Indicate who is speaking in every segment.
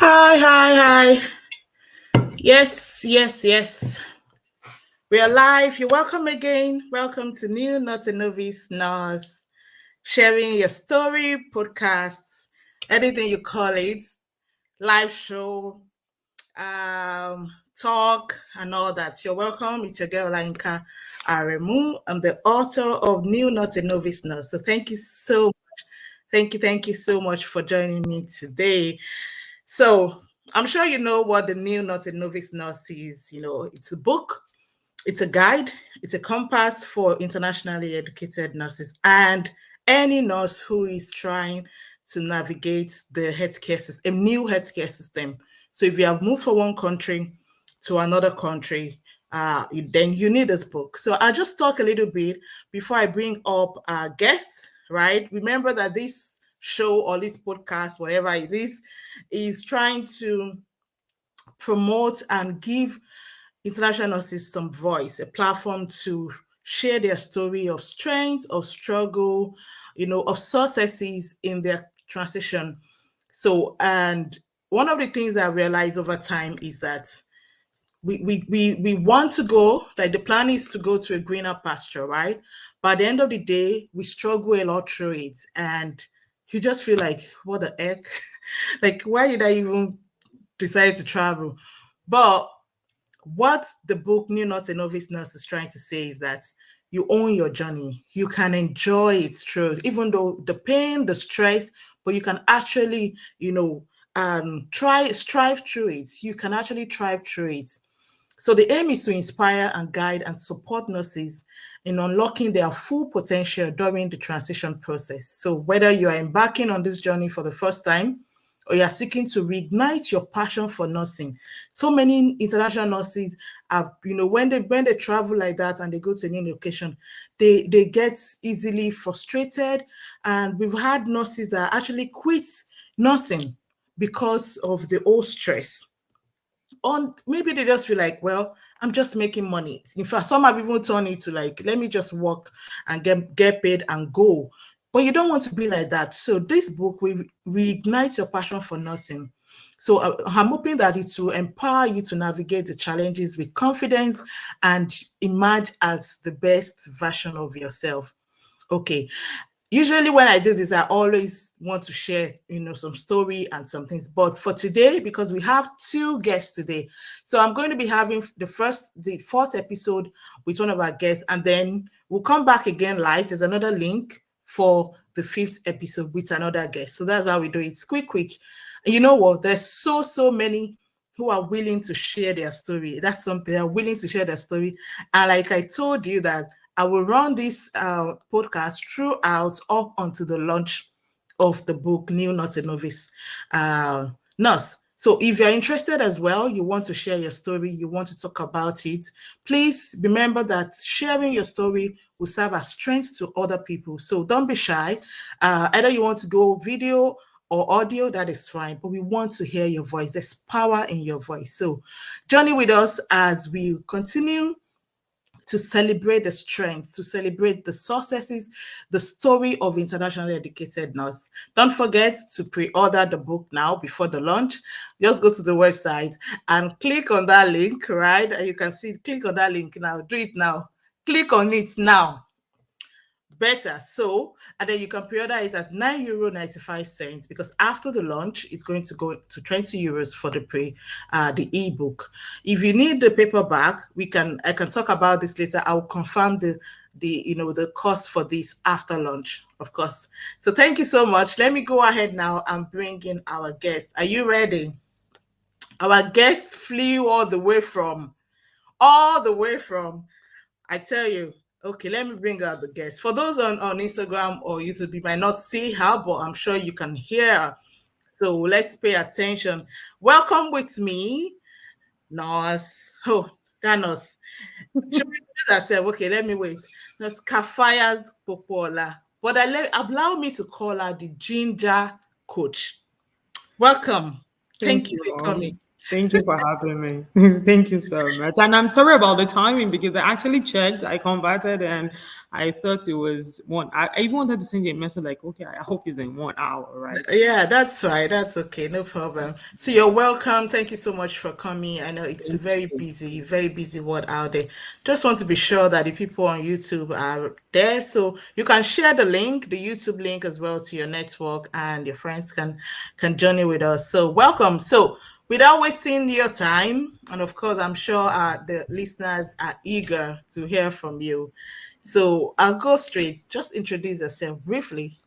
Speaker 1: Hi. Yes. We are live. You're welcome again. Welcome to New Not a Novice Nurse, sharing your story, podcasts, anything you call it, live show, talk, and all that. You're welcome. It's your girl, Lainka Aremu. I'm the author of New Not a Novice Nurse. So thank you so much. Thank you so much for joining me today. So I'm sure you know what the New Not a Novice Nurse is. It's a book, it's a guide, it's a compass for internationally educated nurses and any nurse who is trying to navigate the healthcare system, a new healthcare system. So if you have moved from one country to another country, then you need this book. So I'll just talk a little bit before I bring up our guests, right? Remember that this show or this podcast, whatever it is trying to promote and give international nurses some voice, a platform to share their story of strength, of struggle, of successes in their transition. So, and one of the things that I realized over time is that we want to go, like the plan is to go to a greener pasture, right? But at the end of the day, we struggle a lot through it. And you just feel like, what the heck? Like, why did I even decide to travel? But what the book New Not a Novice Nurse is trying to say is that you own your journey. You can enjoy it through, even though the pain, the stress, but you can actually, strive through it. You can actually thrive through it. So the aim is to inspire and guide and support nurses in unlocking their full potential during the transition process. So whether you are embarking on this journey for the first time or you are seeking to reignite your passion for nursing. So many international nurses have, when they travel like that and they go to a new location, they get easily frustrated. And we've had nurses that actually quit nursing because of the old stress. Or maybe they just feel like, well, I'm just making money. In fact, some have even turned it to like, let me just work and get paid and go. But you don't want to be like that. So this book will reignite your passion for nursing. So I'm hoping that it will empower you to navigate the challenges with confidence and emerge as the best version of yourself. Okay. Usually when I do this, I always want to share, some story and some things. But for today, because we have two guests today, so I'm going to be having the fourth episode with one of our guests, and then we'll come back again live. There's another link for the fifth episode with another guest. So that's how we do it. Quick. And you know what? There's so many who are willing to share their story. That's something, they are willing to share their story. And like I told you that I will run this podcast throughout up until the launch of the book, New Not a Novice Nurse. So if you're interested as well, you want to share your story, you want to talk about it, please remember that sharing your story will serve as strength to other people. So don't be shy. Either you want to go video or audio, that is fine, but we want to hear your voice. There's power in your voice. So journey with us as we continue to celebrate the strengths, to celebrate the successes, the story of internationally educated nurse. Don't forget to pre-order the book now before the launch. Just go to the website and click on that link, right? And you can see, click on that link now. Do it now. Click on it now. Better. So, and then you can pre-order it at €9.95 because after the launch, it's going to go to €20 for the ebook. If you need the paperback, I can talk about this later. I'll confirm the cost for this after launch, of course. So thank you so much. Let me go ahead now and bring in our guest. Are you ready? Our guest flew all the way from, I tell you. Okay, let me bring out the guest. For those on Instagram or YouTube, you might not see her, but I'm sure you can hear her. So let's pay attention. Welcome with me, Nurse. Oh, that nurse. I said, okay, let me wait. Nurse Kafaya's Popola. But allow me to call her the Ginger Coach. Welcome. Thank you for coming.
Speaker 2: Thank you for having me. Thank you so much. And I'm sorry about the timing because I actually checked, I converted, and I thought it was one. I even wanted to send you a message like, okay, I hope it's in 1 hour, right?
Speaker 1: Yeah, that's fine. That's okay. No problem.
Speaker 2: That's
Speaker 1: So you're welcome. Thank you so much for coming. I know it's a
Speaker 2: thank you.
Speaker 1: very busy world out there. Just want to be sure that the people on YouTube are there. So you can share the link, the YouTube link as well to your network and your friends can journey with us. So welcome. So without wasting your time, and of course, I'm sure the listeners are eager to hear from you. So I'll go straight. Just introduce yourself briefly.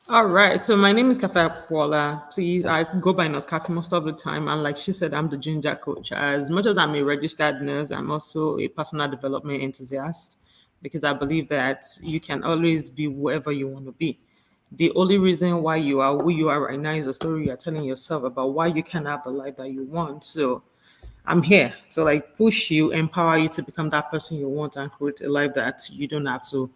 Speaker 2: All right. So my name is Cafe Akpola. Please, I go by Nurse Cafe most of the time. And like she said, I'm the ginger coach. As much as I'm a registered nurse, I'm also a personal development enthusiast because I believe that you can always be whoever you want to be. The only reason why you are who you are right now is a story you're telling yourself about why you can have the life that you want. So I'm here to like push you, empower you to become that person you want and create a life that you don't have to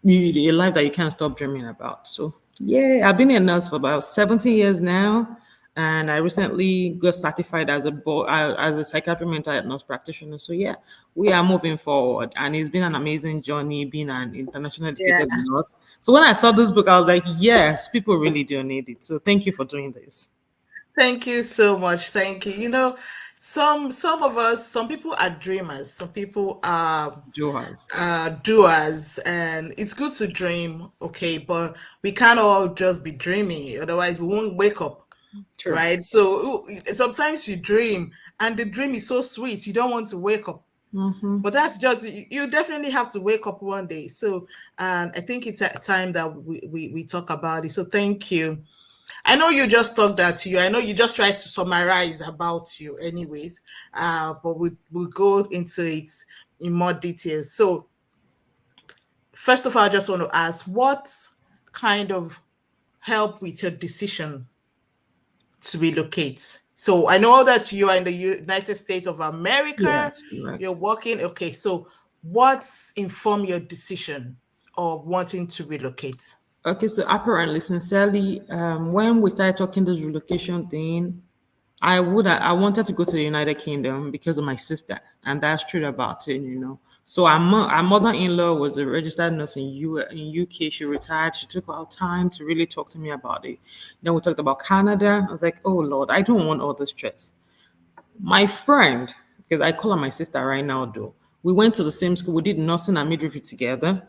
Speaker 2: a life that you can't stop dreaming about. So yeah, I've been a nurse for about 17 years now, and I recently got certified as as a psychiatric mental health nurse practitioner. So yeah, we are moving forward, and it's been an amazing journey being an international
Speaker 1: Yeah.
Speaker 2: educated nurse. So when I saw this book, I was like, yes, people really do need it. So thank you for doing this,
Speaker 1: Thank you so much. Thank you. You know, some of us, some people are dreamers, some people
Speaker 2: Johas.
Speaker 1: are doers, and it's good to dream, okay, but we can't all just be dreaming, otherwise we won't wake up,
Speaker 2: True.
Speaker 1: right? So sometimes you dream and the dream is so sweet, you don't want to wake up. But that's just you definitely have to wake up one day. So I think it's a time that we talk about it. So thank you. I know you just talked that to you. I know you just tried to summarize about you, anyways. But we'll go into it in more detail. So, first of all, I just want to ask, what kind of help with your decision to relocate? So, I know that you are in the United States of America.
Speaker 2: Yes,
Speaker 1: You're
Speaker 2: correct.
Speaker 1: working. Okay, so what's informed your decision of wanting to relocate?
Speaker 2: Okay, so apparently, sincerely, when we started talking this relocation thing, I wanted to go to the United Kingdom because of my sister, and that's true about it. So our mother-in-law was a registered nurse in UK. She retired. She took our time to really talk to me about it. Then we talked about Canada. I was like, oh Lord, I don't want all the stress. My friend, because I call her my sister right now, though, we went to the same school. We did nursing and midwifery together.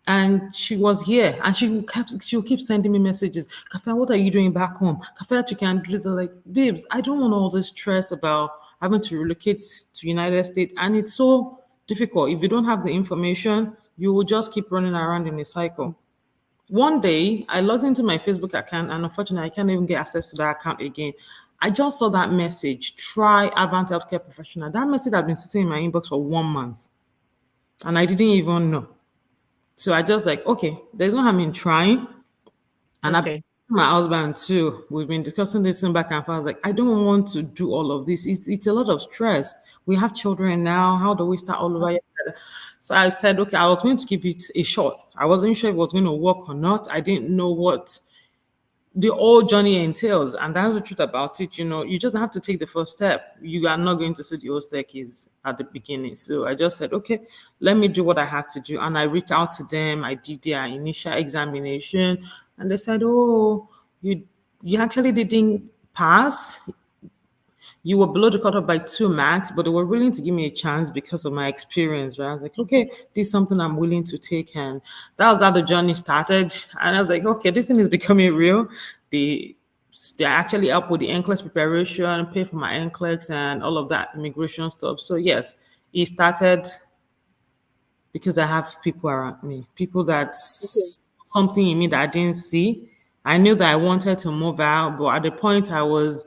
Speaker 2: And she was here and she'll keep sending me messages. Kafia, what are you doing back home? Kafia, you can do this. I'm like, babes, I don't want all this stress about having to relocate to United States. And it's so difficult. If you don't have the information, you will just keep running around in a cycle. One day, I logged into my Facebook account, and unfortunately, I can't even get access to that account again. I just saw that message, try Avant Healthcare Professional. That message had been sitting in my inbox for 1 month, and I didn't even know. So I just like, okay, there's no harm in trying. And I
Speaker 1: Okay.
Speaker 2: my husband too. We've been discussing this in back and forth. I was like, I don't want to do all of this. It's a lot of stress. We have children now. How do we start all over? So I said, okay, I was going to give it a shot. I wasn't sure if it was going to work or not. I didn't know what the whole journey entails. And that's the truth about it. You just have to take the first step. You are not going to see the whole staircase at the beginning. So I just said, okay, let me do what I had to do. And I reached out to them. I did their initial examination. And they said, oh, you actually didn't pass. You were below the cutoff by 2 marks, but they were willing to give me a chance because of my experience. Right? I was like, okay, this is something I'm willing to take. And that was how the journey started. And I was like, okay, this thing is becoming real. They they actually help with the NCLEX preparation, pay for my NCLEX and all of that immigration stuff. So yes, it started because I have people around me, people that
Speaker 1: Okay.
Speaker 2: something in me that I didn't see. I knew that I wanted to move out, but at the point I was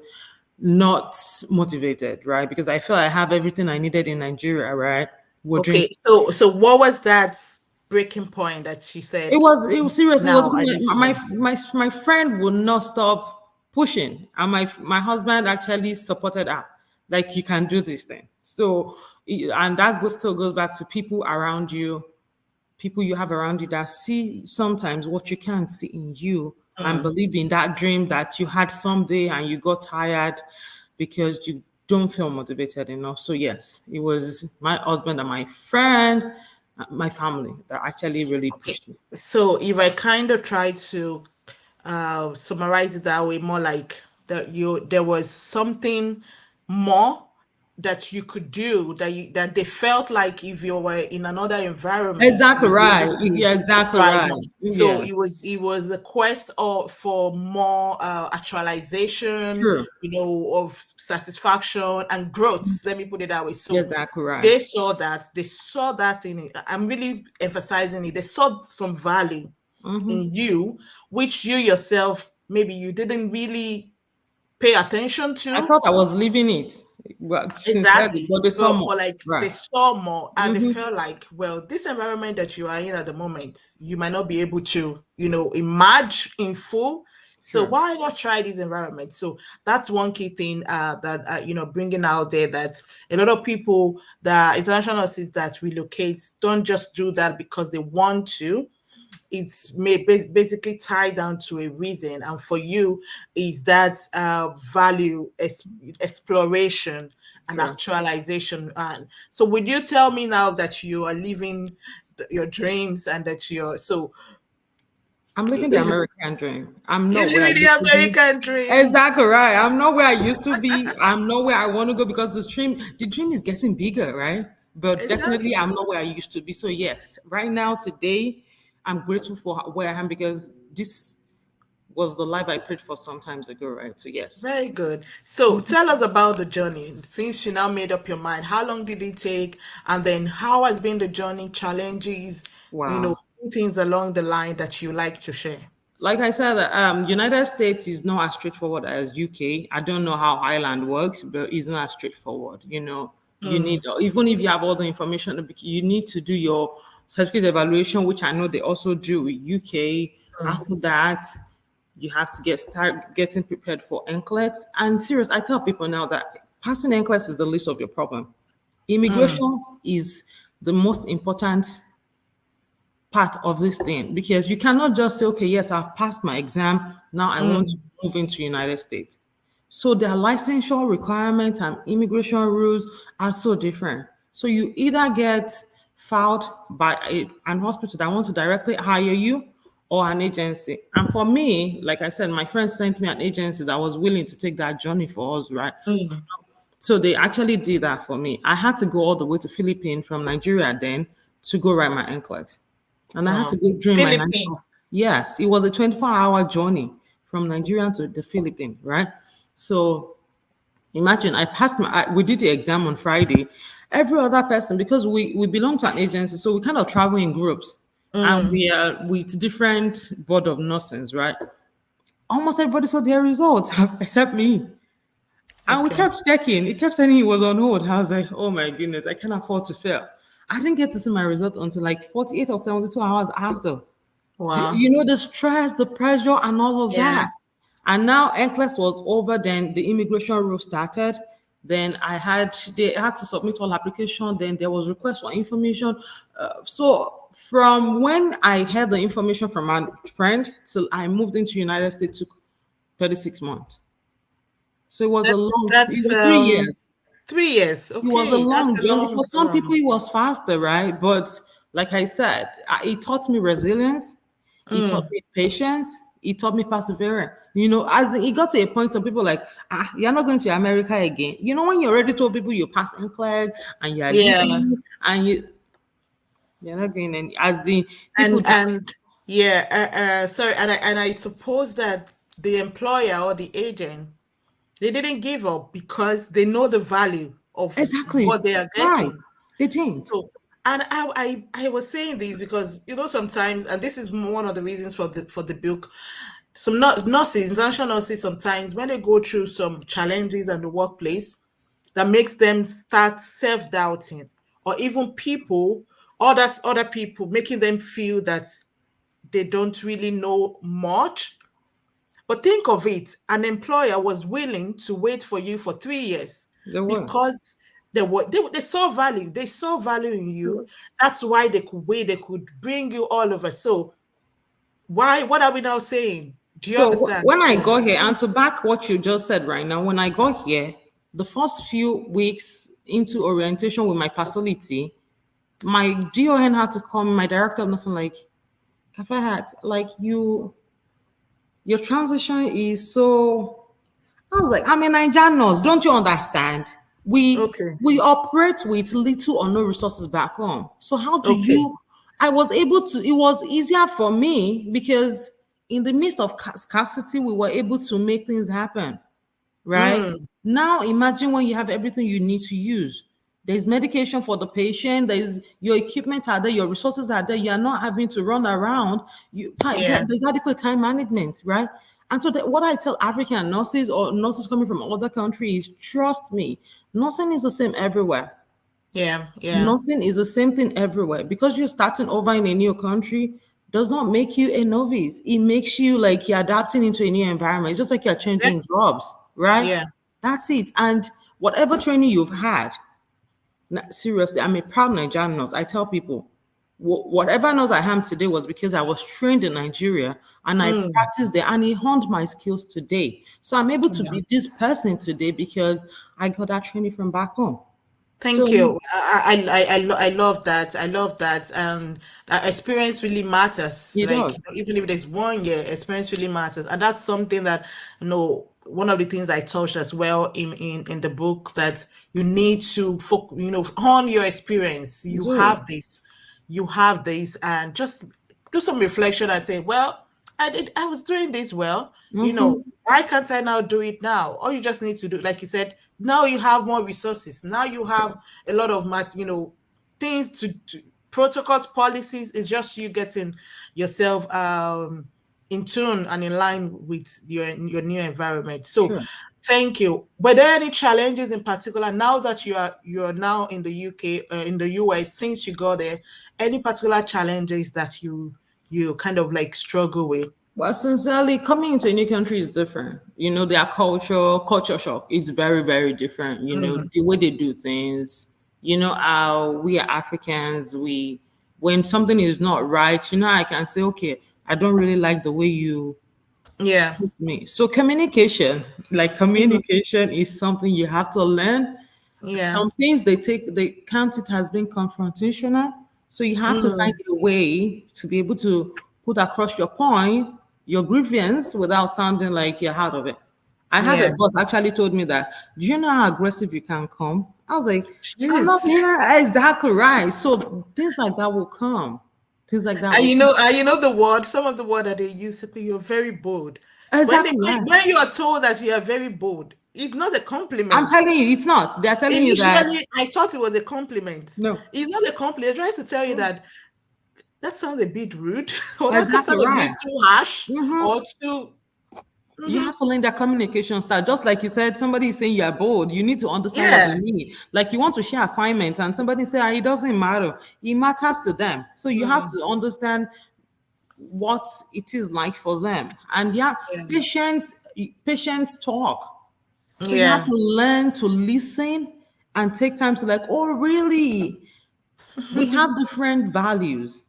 Speaker 2: not motivated, right? Because I felt I have everything I needed in Nigeria, right? We're doing
Speaker 1: Okay, so what was that breaking point that you said,
Speaker 2: it was serious. It was
Speaker 1: now I need to
Speaker 2: my
Speaker 1: move?
Speaker 2: my friend would not stop pushing, and my husband actually supported her. Like you can do this thing. So and that still goes back to people around you, people you have around you that see sometimes what you can't see in you and
Speaker 1: Mm,
Speaker 2: believe in that dream that you had someday and you got tired because you don't feel motivated enough. So yes, it was my husband and my friend, my family that actually really
Speaker 1: Okay.
Speaker 2: pushed me.
Speaker 1: So if I kind of try to summarize it that way, more like that you there was something more that you could do that that they felt like if you were in another environment
Speaker 2: Exactly
Speaker 1: you'd be able
Speaker 2: right.
Speaker 1: to
Speaker 2: You're exactly
Speaker 1: thrive
Speaker 2: right.
Speaker 1: more. So
Speaker 2: Yes.
Speaker 1: it was a quest for more actualization,
Speaker 2: True.
Speaker 1: of satisfaction and growth. Let me put it that way.
Speaker 2: You're
Speaker 1: So
Speaker 2: exactly right.
Speaker 1: they saw that in it. I'm really emphasizing it. They saw some value in you, which you yourself maybe you didn't really pay attention
Speaker 2: I
Speaker 1: to.
Speaker 2: thought I was living it. Well, sincerely,
Speaker 1: Exactly.
Speaker 2: but there's some
Speaker 1: But
Speaker 2: more.
Speaker 1: like they
Speaker 2: Right.
Speaker 1: saw more and they
Speaker 2: Mm-hmm.
Speaker 1: felt like, well, this environment that you are in at the moment, you might not be able to, emerge in full. So
Speaker 2: True.
Speaker 1: why not try this environment? So that's one key thing that bringing out there that a lot of people, the international nurses that relocate, don't just do that because they want to. It's basically tied down to a reason, and for you is that value exploration and
Speaker 2: True.
Speaker 1: actualization. And so would you tell me now that you are living your dreams and that you're so
Speaker 2: I'm living the
Speaker 1: you're
Speaker 2: American dream. I'm not where I
Speaker 1: living
Speaker 2: used
Speaker 1: the
Speaker 2: to be.
Speaker 1: American dream?
Speaker 2: Exactly right. I'm not where I used to be. I'm not where I want to go because the dream is getting bigger, right? But definitely I'm
Speaker 1: Exactly.
Speaker 2: not where I used to be. So yes, right now, today, I'm grateful for where I am because this was the life I prayed for some times ago, right? So yes.
Speaker 1: Very good. So tell us about the journey. Since you now made up your mind, how long did it take? And then how has been the journey, challenges, you know,
Speaker 2: Wow.
Speaker 1: things along the line that you like to share?
Speaker 2: Like I said, United States is not as straightforward as UK. I don't know how Ireland works, but it's not as straightforward. You
Speaker 1: Mm,
Speaker 2: need, even if you have all the information, you need to do your certificate evaluation, which I know they also do with UK.
Speaker 1: mm,
Speaker 2: After that, you have to start getting prepared for NCLEX. And serious, I tell people now that passing NCLEX is the least of your problem.
Speaker 1: mm,
Speaker 2: Immigration is the most important part of this thing because you cannot just say, okay, yes, I've passed my exam. Now I want to
Speaker 1: mm,
Speaker 2: move into United States. So their licensure requirements and immigration rules are so different. So you either get filed by an hospital that wants to directly hire you or an agency. And for me, like I said, my friend sent me an agency that was willing to take that journey for us, right?
Speaker 1: mm.
Speaker 2: So they actually did that for me. I had to go all the way to Philippines from Nigeria then to go write my NCLEX. And I had to
Speaker 1: Wow.
Speaker 2: go during my night
Speaker 1: Philippines.
Speaker 2: off. Yes, it was a 24-hour journey from Nigeria to the Philippines, right? So imagine we did the exam on Friday. Every other person, because we belong to an agency, so we kind of travel in groups. And
Speaker 1: Mm,
Speaker 2: we are with different board of nurses, right? Almost everybody saw their results except me. And we
Speaker 1: okay.
Speaker 2: kept checking. It kept saying he was on hold. I was like, oh my goodness, I can't afford to fail. I didn't get to see my result until like 48 or 72 hours after.
Speaker 1: Wow.
Speaker 2: You know, the stress, the pressure, and all of
Speaker 1: Yeah.
Speaker 2: that. And now NCLEX was over, then the immigration rule started. Then they had to submit all application. Then there was request for information. So from when I had the information from my friend till I moved into United States took 36 months. So it
Speaker 1: That's
Speaker 2: was 3 years.
Speaker 1: 3 years.
Speaker 2: It was a
Speaker 1: Okay, that's
Speaker 2: long
Speaker 1: a
Speaker 2: journey. For
Speaker 1: long
Speaker 2: some people, it was faster, right? But like I said, it taught me resilience. It taught
Speaker 1: mm,
Speaker 2: me patience. It taught me perseverance. It got to a point, some people like, you're not going to America again. When you already told people you passed NCLEX and you're
Speaker 1: yeah.
Speaker 2: leaving and you're not going any, as in people
Speaker 1: And
Speaker 2: that,
Speaker 1: yeah, sorry, and I suppose that the employer or the agent, they didn't give up because they know the value of
Speaker 2: exactly,
Speaker 1: what they are
Speaker 2: right.
Speaker 1: getting.
Speaker 2: They didn't.
Speaker 1: So, and I was saying this because sometimes, and this is one of the reasons for the book. Some nurses, international nurses, sometimes when they go through some challenges in the workplace, that makes them start self-doubting, or even other people making them feel that they don't really know much. But think of it, an employer was willing to wait for you for 3 years
Speaker 2: They were.
Speaker 1: because they saw value. They saw value in you. That's why they could wait. They could bring you all over. So why? What are we now saying? Do you
Speaker 2: So
Speaker 1: understand?
Speaker 2: when I
Speaker 1: So
Speaker 2: got here, and to back what you just said right now, when I got here, The first few weeks into orientation with my facility, my DON had to come, my director of nursing, like, Kafayat, like your transition is so. I was like, I'm a Nigerian nurse. Don't you understand? We
Speaker 1: Okay.
Speaker 2: we operate with little or no resources back home. So how do
Speaker 1: Okay.
Speaker 2: you? I was able to. It was easier for me because in the midst of scarcity, we were able to make things happen. Right
Speaker 1: Mm,
Speaker 2: now, imagine when you have everything you need to use. There's medication for the patient. There's your equipment are there. Your resources are there. You are not having to run around.
Speaker 1: yeah.
Speaker 2: There's adequate time management, right? And so what I tell African nurses or nurses coming from other countries, trust me, nursing is the same everywhere.
Speaker 1: Yeah. Yeah.
Speaker 2: Nursing is the same thing everywhere. Because you're starting over in a new country does not make you a novice. It makes you like you're adapting into a new environment. It's just like you're
Speaker 1: Yeah.
Speaker 2: changing jobs, right?
Speaker 1: Yeah.
Speaker 2: That's it. And whatever training you've had, seriously, I'm a proud Nigerian nurse. I tell people, whatever nurse I am today was because I was trained in Nigeria and I
Speaker 1: Mm,
Speaker 2: practiced there and it honed my skills today. So I'm able to
Speaker 1: yeah.
Speaker 2: be this person today because I got that training from back home.
Speaker 1: Thank
Speaker 2: So
Speaker 1: you. I love that. I love that. That experience really matters.
Speaker 2: it
Speaker 1: Like
Speaker 2: does.
Speaker 1: even if there's 1 year, experience really matters, and that's something that one of the things I touched as well in the book that you need to hone your experience.
Speaker 2: You do.
Speaker 1: You have this, and just do some reflection and say, well, I was doing this well,
Speaker 2: Hmm.
Speaker 1: why can't I now do it now? All you just need to do, like you said, now you have more resources. Now you have a lot of things to protocols, policies. It's just you getting yourself in tune and in line with your new environment. So
Speaker 2: Sure.
Speaker 1: thank you. Were there any challenges in particular now that you're now in the UK, in the US, since you got there? Any particular challenges that you kind of like struggle with?
Speaker 2: Well, sincerely, coming into a new country is different. Their culture shock. It's very, very different.
Speaker 1: Mm,
Speaker 2: The way they do things. How we are Africans, when something is not right, I can say, okay, I don't really like the way you
Speaker 1: yeah.
Speaker 2: speak to me. So
Speaker 1: Mhm.
Speaker 2: communication is something you have to learn.
Speaker 1: Yeah.
Speaker 2: Some things they count it as being confrontational. So you have to find
Speaker 1: Mm,
Speaker 2: a way to be able to put across your point, your grievance without sounding like you're out of it. I had a
Speaker 1: yeah.
Speaker 2: boss actually told me that, do you know how aggressive you can come? I was like, I'm not
Speaker 1: Jeez.
Speaker 2: exactly right. So things like that will come. Things like that
Speaker 1: And
Speaker 2: will
Speaker 1: you
Speaker 2: come.
Speaker 1: know, and you know the word, some of the word that they use, you're very bold.
Speaker 2: Exactly right.
Speaker 1: When you are told that you are very bold, it's not a
Speaker 2: I'm
Speaker 1: compliment.
Speaker 2: telling you, it's not. They're telling you that
Speaker 1: Initially, I thought it was a compliment.
Speaker 2: no,
Speaker 1: It's not a compliment. They're trying to tell you that that sounds a bit rude, or that
Speaker 2: exactly
Speaker 1: sounds a bit
Speaker 2: right.
Speaker 1: too harsh,
Speaker 2: Hmm.
Speaker 1: or too.
Speaker 2: You
Speaker 1: Mhm.
Speaker 2: have to learn that communication style. Just like you said, somebody is saying you're bold. You need to understand what they
Speaker 1: Yeah.
Speaker 2: mean. Like you want to share assignments, and somebody say, it doesn't matter. It matters to them. So you have
Speaker 1: Mm,
Speaker 2: to understand what it is like for them. And yeah,
Speaker 1: yeah.
Speaker 2: patients talk. So you have
Speaker 1: Yeah.
Speaker 2: to learn to listen and take time to like, oh, really? We have different values.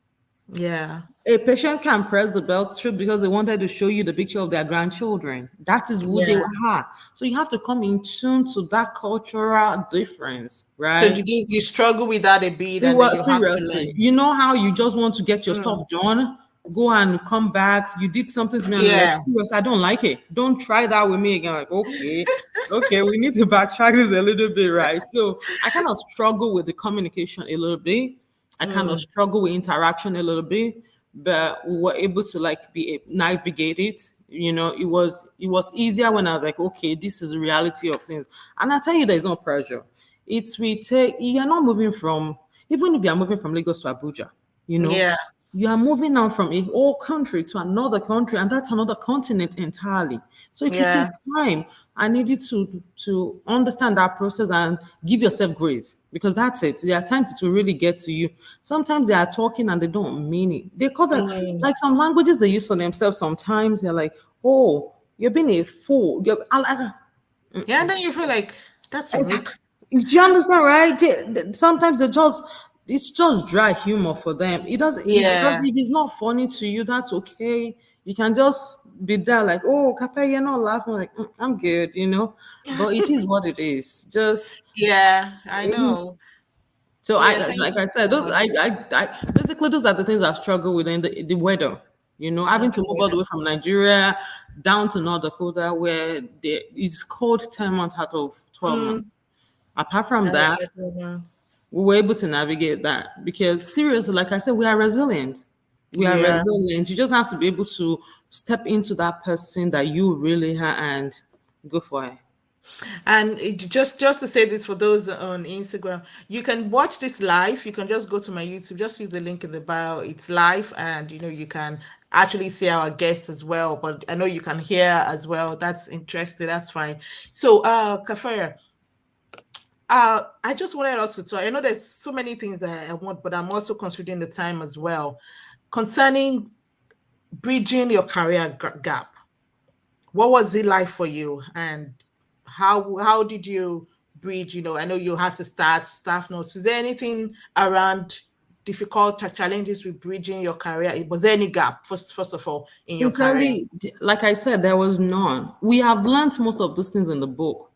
Speaker 1: Yeah.
Speaker 2: A patient can press the belt through because they wanted to show you the picture of their grandchildren. That is who they
Speaker 1: Yeah.
Speaker 2: are. So you have to come in tune to that cultural difference,
Speaker 1: So
Speaker 2: right?
Speaker 1: you struggle with that a bit,
Speaker 2: It
Speaker 1: and then
Speaker 2: was
Speaker 1: you have to
Speaker 2: seriously.
Speaker 1: learn.
Speaker 2: You know how you just want to get your stuff
Speaker 1: Mm,
Speaker 2: done, go and come back. You did something to me, and I'm like,
Speaker 1: yeah.
Speaker 2: serious, I don't like it. Don't try that with me again. Like, okay, we need to backtrack this a little bit, right? So I kind of struggle with the communication a little bit. I kind of
Speaker 1: Mm,
Speaker 2: struggle with interaction a little bit, but we were able to like navigate it. It was easier when I was like, okay, this is the reality of things. And I tell you, there's no pressure. It's we take you're not moving from even if you're moving from Lagos to Abuja, you know,
Speaker 1: yeah.
Speaker 2: you are moving now from a whole country to another country, and that's another continent entirely. So it will take
Speaker 1: Yeah.
Speaker 2: time. I need you to understand that process and give yourself grace because that's it. There are times it will really get to you. Sometimes they are talking and they don't mean it. They call them
Speaker 1: Mm.
Speaker 2: like some languages they use on themselves. Sometimes they're like, "Oh, you're being a fool."
Speaker 1: Yeah, and then you feel like that's rude.
Speaker 2: Exactly. Do you understand, right? Sometimes it's just dry humor for them. It does
Speaker 1: Yeah.
Speaker 2: if it's not funny to you, that's okay. You can just be there like, oh, Cafe, you're not laughing. Like, I'm good, But it is what it is. Just
Speaker 1: Yeah, I know.
Speaker 2: so
Speaker 1: Yeah, thank
Speaker 2: like
Speaker 1: you
Speaker 2: I said,
Speaker 1: so
Speaker 2: those
Speaker 1: much.
Speaker 2: I basically those are the things I struggle with in the weather. Having to move all the
Speaker 1: Okay.
Speaker 2: way from Nigeria down to North Dakota where it's cold 10 months out of 12 months.
Speaker 1: Mm,
Speaker 2: Apart from that,
Speaker 1: I don't know.
Speaker 2: we were able to navigate that because seriously, like I said, we are resilient. We are
Speaker 1: Yeah.
Speaker 2: resilient. You just have to be able to step into that person that you really are and go for it.
Speaker 1: And just to say this for those on Instagram, you can watch this live. You can just go to my YouTube, just use the link in the bio. It's live, and you can actually see our guests as well. But I know you can hear as well. That's interesting. That's fine. So, Kafaya, I just wanted us to talk. I know there's so many things that I want, but I'm also considering the time as well concerning bridging your career gap. What was it like for you, and how did you bridge? I know you had to start staff notes. Is there anything around difficult challenges with bridging your career? Was there any gap first of all in your career?
Speaker 2: Sincerely, like I said, there was none. We have learned most of those things in the book.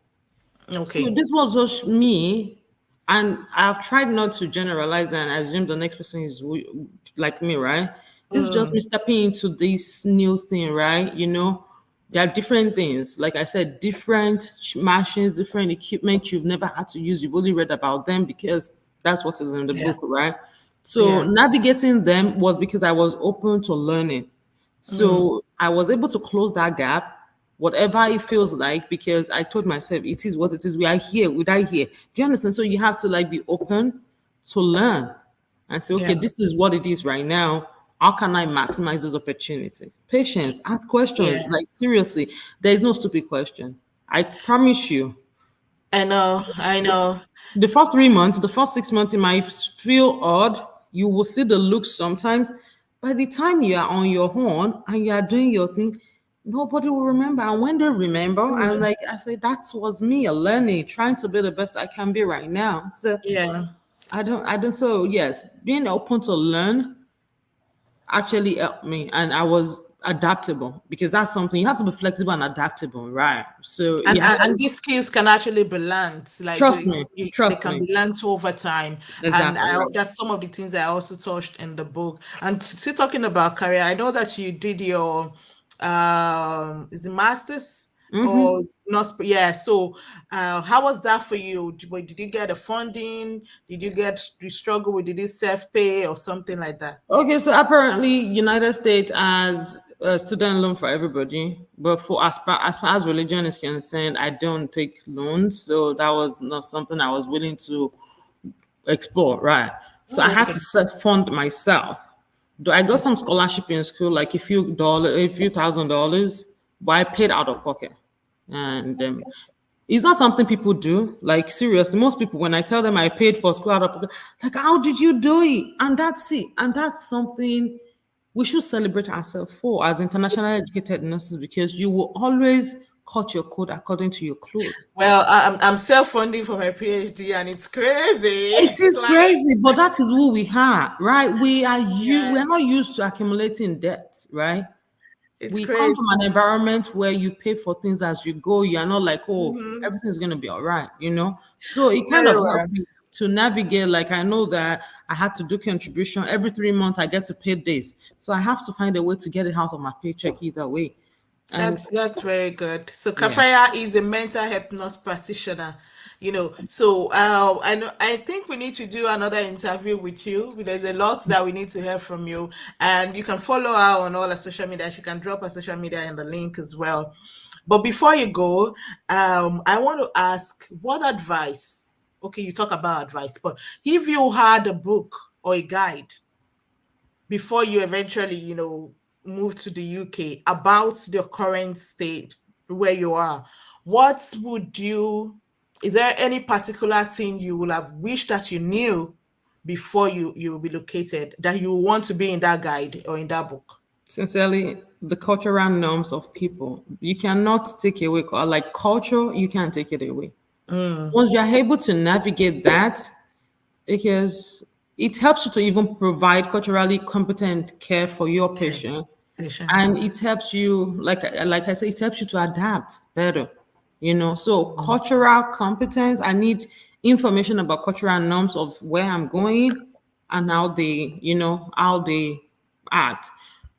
Speaker 2: So
Speaker 1: Okay.
Speaker 2: this was just me, and I've tried not to generalize and assume the next person is like me, right? This is just me
Speaker 1: Mm,
Speaker 2: stepping into this new thing, right? There are different things. Like I said, different machines, different equipment you've never had to use. You've only read about them because that's what is in the
Speaker 1: yeah.
Speaker 2: book, right? So
Speaker 1: Yeah.
Speaker 2: navigating them was because I was open to learning.
Speaker 1: Mm,
Speaker 2: So I was able to close that gap, whatever it feels like, because I told myself it is what it is. We are here, we die here. Do you understand? So you have to like be open to learn and say, okay,
Speaker 1: yeah.
Speaker 2: this is what it is right now. How can I maximize this opportunity? Patience, ask
Speaker 1: Yeah.
Speaker 2: questions. Like seriously, there is no stupid question. I promise you.
Speaker 1: I know. I know.
Speaker 2: The first 3 months, the first 6 months, it might feel odd. You will see the looks sometimes. By the time you are on your own and you are doing your thing, nobody will remember. And when they remember, and
Speaker 1: Mm,
Speaker 2: like I say, that was me learning, trying to be the best I can be right now. So
Speaker 1: yeah.
Speaker 2: I don't. So yes, being open to learn actually helped me, and I was adaptable because that's something you have to be flexible and adaptable, right? So
Speaker 1: And,
Speaker 2: you have
Speaker 1: and
Speaker 2: to
Speaker 1: and these skills can actually be learned, like
Speaker 2: trust me,
Speaker 1: they
Speaker 2: trust
Speaker 1: can
Speaker 2: me.
Speaker 1: be learned over time. And
Speaker 2: Exactly right.
Speaker 1: that's some of the things I also touched in the book. And still talking about career, I know that you did your is it masters or not? Yeah. So how was that for you? Did you get the funding? Did you struggle with, did you self pay or something like that?
Speaker 2: Okay, so apparently United States has a student loan for everybody, but for as far as religion is concerned, I don't take loans, so that was not something I was willing to explore, right? So I
Speaker 1: Oh,
Speaker 2: had
Speaker 1: okay.
Speaker 2: to self fund myself. Though I got some scholarship in school, like a few $1,000s, but I paid out of pocket, and it's not something people do. Like seriously, most people when I tell them I paid for school out of pocket, like how did you do it? And that's it. And that's something we should celebrate ourselves for as internationally educated nurses because you will always cut your code according to your clothes.
Speaker 1: Well, I'm self-funding for my PhD and it's crazy.
Speaker 2: It is
Speaker 1: Like,
Speaker 2: crazy, but that is who we are, right? We are
Speaker 1: yes,
Speaker 2: not used to accumulating debt, right?
Speaker 1: it's
Speaker 2: We come
Speaker 1: crazy.
Speaker 2: from an environment where you pay for things as you go. You are not like, oh,
Speaker 1: Hmm.
Speaker 2: everything's gonna be all right. So it kind
Speaker 1: Very
Speaker 2: of
Speaker 1: well.
Speaker 2: helped me to navigate. Like I know that I had to do contribution every 3 months. I get to pay this, so I have to find a way to get it out of my paycheck either way. And
Speaker 1: That's very good. So
Speaker 2: yeah,
Speaker 1: Kafaya is a mental health nurse practitioner. So I think we need to do another interview with you. There's a lot that we need to hear from you, and you can follow her on all her social media. She can drop her social media in the link as well. But before you go, I want to ask what advice. Okay, you talk about advice, but if you had a book or a guide before you eventually, move to the UK about the current state where you are, what would you, is there any particular thing you would have wished that you knew before you relocated that you want to be in that guide or in that book?
Speaker 2: sincerely, the cultural norms of people you cannot take away. Like culture, you can't take it away.
Speaker 1: Mm,
Speaker 2: Once you are able to navigate that, because it helps you to even provide culturally competent care for your
Speaker 1: yeah.
Speaker 2: patient. and it helps you, like I said, it helps you to adapt better, so cultural competence, I need information about cultural norms of where I'm going and how they, how they act.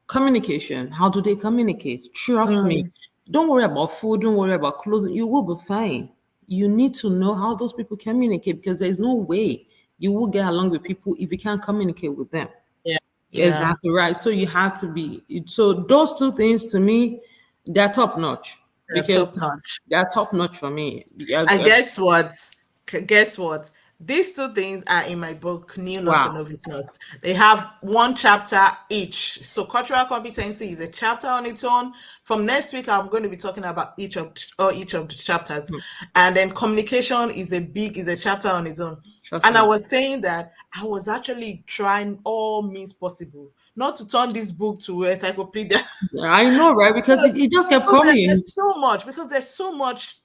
Speaker 2: Communication, how do they communicate? Trust me,
Speaker 1: Mm,
Speaker 2: don't worry about food, don't worry about clothing, you will be fine. You need to know how those people communicate, because there's no way you will get along with people if you can't communicate with them.
Speaker 1: yeah, yeah,
Speaker 2: Exactly right. So you have to be, so those two things to me, they're top notch,
Speaker 1: they're top
Speaker 2: because
Speaker 1: notch.
Speaker 2: they're top notch for me. Yeah,
Speaker 1: And guess what? Guess what? These two things are in my book, New Not a
Speaker 2: wow.
Speaker 1: Novice Nurse. They have one chapter each. So cultural competency is a chapter on its own. From next week, I'm going to be talking about each of the chapters,
Speaker 2: Hmm.
Speaker 1: and then communication is a chapter on its own.
Speaker 2: Trust
Speaker 1: And I
Speaker 2: me.
Speaker 1: was saying that I was actually trying all means possible not to turn this book to encyclopedia.
Speaker 2: Yeah, I know, right? Because
Speaker 1: because
Speaker 2: it just kept
Speaker 1: because
Speaker 2: coming.
Speaker 1: there's so much because there's so much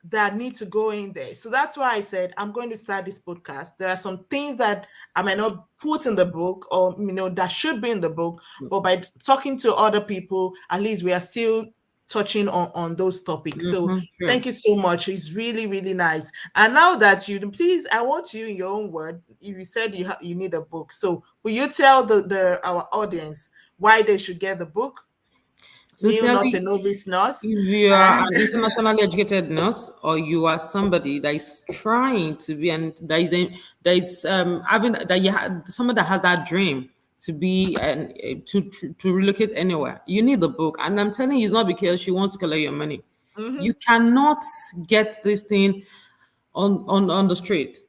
Speaker 1: that need to go in there. So that's why I said I'm going to start this podcast. There are some things that I might not put in the book or that should be in the book, but by talking to other people, at least we are still touching on those topics. So
Speaker 2: True.
Speaker 1: thank you so much. It's really, really nice. And now that you please, I want you in your own word. You said you need a book. So will you tell the our audience why they should get the book? New Not a
Speaker 2: Sincerely,
Speaker 1: Novice Nurse.
Speaker 2: if you are
Speaker 1: Uh,
Speaker 2: an internationally educated nurse, or you are somebody that is trying to be, and that is having that you have someone that has that dream to be and to relocate anywhere, you need the book. And I'm telling you, it's not because she wants to collect your money. You
Speaker 1: mhm.
Speaker 2: cannot get this thing on the street.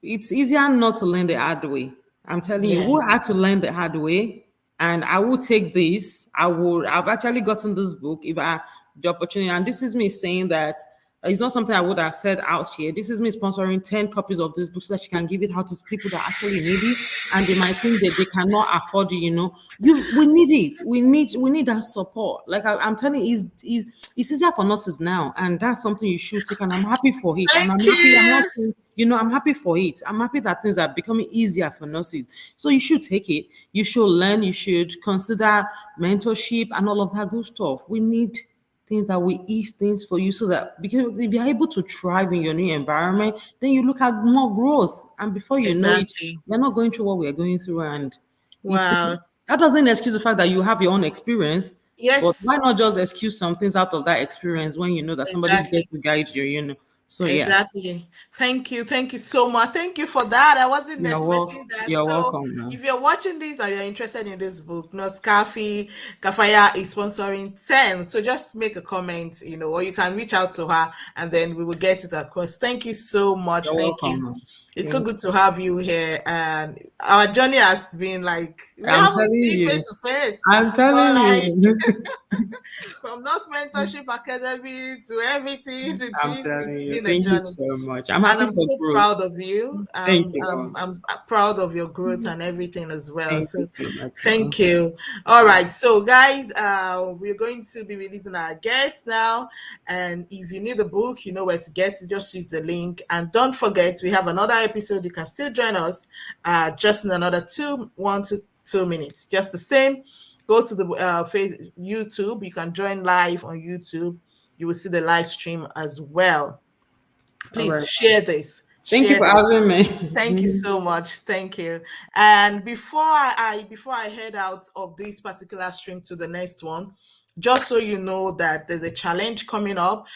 Speaker 2: It's easier not to learn the hard way. I'm telling you,
Speaker 1: Yeah.
Speaker 2: who had to learn the hard way, and I will take this. I've actually gotten this book if I the opportunity, and this is me saying that it's not something I would have said out here. This is me sponsoring 10 copies of this book so that you can give it out to people that actually need it, and they might think that they cannot afford it. We need it. We need that support. Like I'm telling you, it's easier for nurses now, and that's something you should take. And I'm happy for it. And
Speaker 1: Thank
Speaker 2: I'm happy. I'm not
Speaker 1: you.
Speaker 2: saying, I'm happy for it. I'm happy that things are becoming easier for nurses. So you should take it. You should learn. You should consider mentorship and all of that good stuff. We need things that will ease things for you, so that, because if you're able to thrive in your new environment, then you look at more growth. And before you know it,
Speaker 1: Exactly.
Speaker 2: you're not going through what we're going through. And it's
Speaker 1: Wow.
Speaker 2: that doesn't excuse the fact that you have your own experience, but
Speaker 1: Yes,
Speaker 2: why not just excuse some things out of that experience when you know that somebody's there
Speaker 1: exactly.
Speaker 2: to guide you? So yeah,
Speaker 1: Exactly. Thank you. Thank you so much. Thank you for that. I wasn't
Speaker 2: you're welcome.
Speaker 1: expecting that.
Speaker 2: You're
Speaker 1: So
Speaker 2: welcome, man.
Speaker 1: if you're watching this and you're interested in this book, Noskafi Kafaya is sponsoring 10. So just make a comment, or you can reach out to her and then we will get it across. Thank you so much.
Speaker 2: You're
Speaker 1: Thank you.
Speaker 2: welcome, man.
Speaker 1: It's so
Speaker 2: Thank
Speaker 1: good
Speaker 2: you.
Speaker 1: to have you here. And our journey has been like, we
Speaker 2: I'm
Speaker 1: haven't
Speaker 2: telling
Speaker 1: seen face
Speaker 2: you.
Speaker 1: to face,
Speaker 2: I'm
Speaker 1: but
Speaker 2: telling
Speaker 1: like,
Speaker 2: you.
Speaker 1: from Nurse Mentorship Academy to everything to
Speaker 2: I'm
Speaker 1: gist,
Speaker 2: telling
Speaker 1: it's
Speaker 2: you.
Speaker 1: been a
Speaker 2: Thank you
Speaker 1: journey.
Speaker 2: so much. I'm
Speaker 1: And
Speaker 2: happy
Speaker 1: I'm
Speaker 2: for
Speaker 1: so
Speaker 2: growth.
Speaker 1: proud of you.
Speaker 2: Thank
Speaker 1: I'm,
Speaker 2: you,
Speaker 1: I'm,
Speaker 2: man.
Speaker 1: I'm proud of your growth and everything as well.
Speaker 2: Thank you
Speaker 1: So
Speaker 2: so much, man.
Speaker 1: thank you. All right. So guys, we're going to be releasing our guests now. And if you need the book, you know where to get it. Just use the link. And don't forget, we have another episode. You can still join us just in another 1 to 2 minutes. Just the same. Go to the YouTube. You can join live on YouTube. You will see the live stream as well.
Speaker 2: All
Speaker 1: Please
Speaker 2: right.
Speaker 1: share this.
Speaker 2: Thank you
Speaker 1: Share
Speaker 2: for
Speaker 1: this.
Speaker 2: having
Speaker 1: Thank you
Speaker 2: me.
Speaker 1: so much. Thank you. And before I head out of this particular stream to the next one, just so you know that there's a challenge coming up,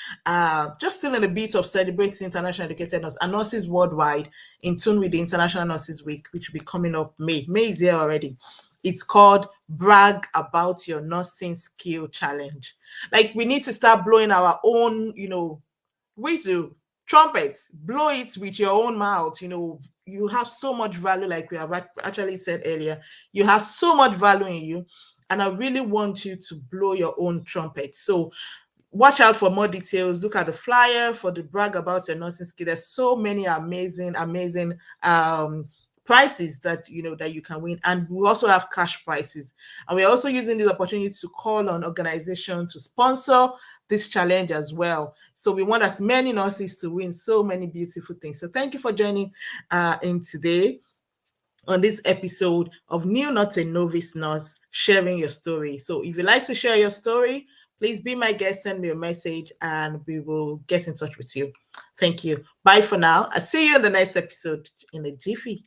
Speaker 1: just still in a bit of celebrating international educated nurses and nurses worldwide in tune with the International Nurses Week, which will be coming up May. May is here already. It's called Brag About Your Nursing Skill Challenge. Like we need to start blowing our own, whistle, trumpets, blow it with your own mouth. You have so much value, like we have actually said earlier. You have so much value in you. And I really want you to blow your own trumpet. So watch out for more details. Look at the flyer for the Brag About Your Nursing Skill. There's so many amazing prizes that you can win, and we also have cash prizes. And we're also using this opportunity to call on organizations to sponsor this challenge as well. So we want as many nurses to win so many beautiful things. So thank you for joining in today. on this episode of New Not a Novice Nurse, sharing your story. So if you'd like to share your story, please be my guest, send me a message, and we will get in touch with you. Thank you. Bye for now. I'll see you in the next episode in a jiffy.